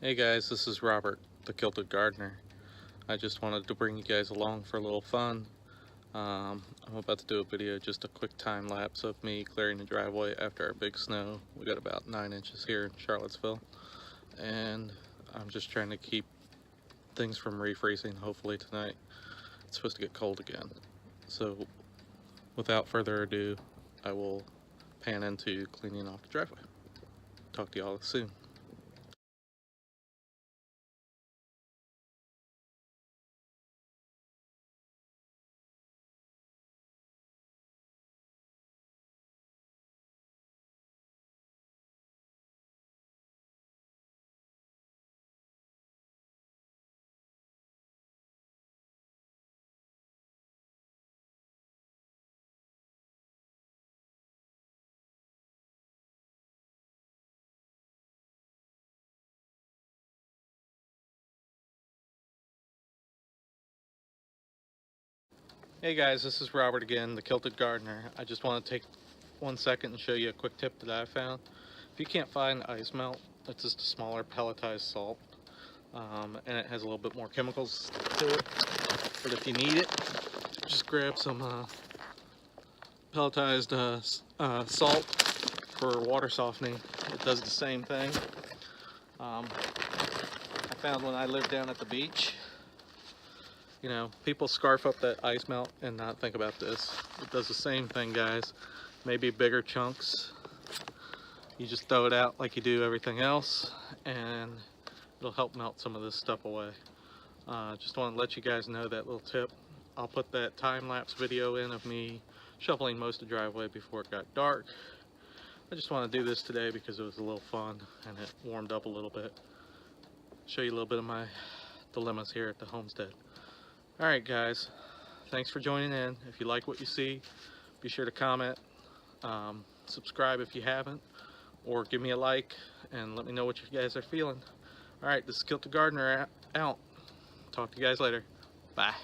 Hey guys, this is Robert, the Kiltedgardener. I just wanted to bring you guys along for a little fun. I'm about to do a video, just a quick time lapse of me clearing the driveway after our big snow. We got about 9 inches here in Charlottesville, and I'm just trying to keep things from refreezing. Hopefully tonight it's supposed to get cold again. So without further ado, I will pan into cleaning off the driveway. Talk to y'all soon. Hey guys, this is Robert again, the Kiltedgardener. I just want to take 1 second and show you a quick tip that I found. If you can't find ice melt, it's just a smaller pelletized salt, and it has a little bit more chemicals to it. But if you need it, just grab some pelletized salt for water softening. It does the same thing. I found when I lived down at the beach, you know, people scarf up that ice melt and not think about this. It does the same thing, guys. Maybe bigger chunks. You just throw it out like you do everything else, and it'll help melt some of this stuff away. Just want to let you guys know that little tip. I'll put that time-lapse video in of me shoveling most of the driveway before it got dark. I just want to do this today because it was a little fun and it warmed up a little bit. Show you a little bit of my dilemmas here at the homestead. Alright guys, thanks for joining in. If you like what you see, be sure to comment, subscribe if you haven't, or give me a like and let me know what you guys are feeling. Alright, this is Kiltedgardener out. Talk to you guys later. Bye.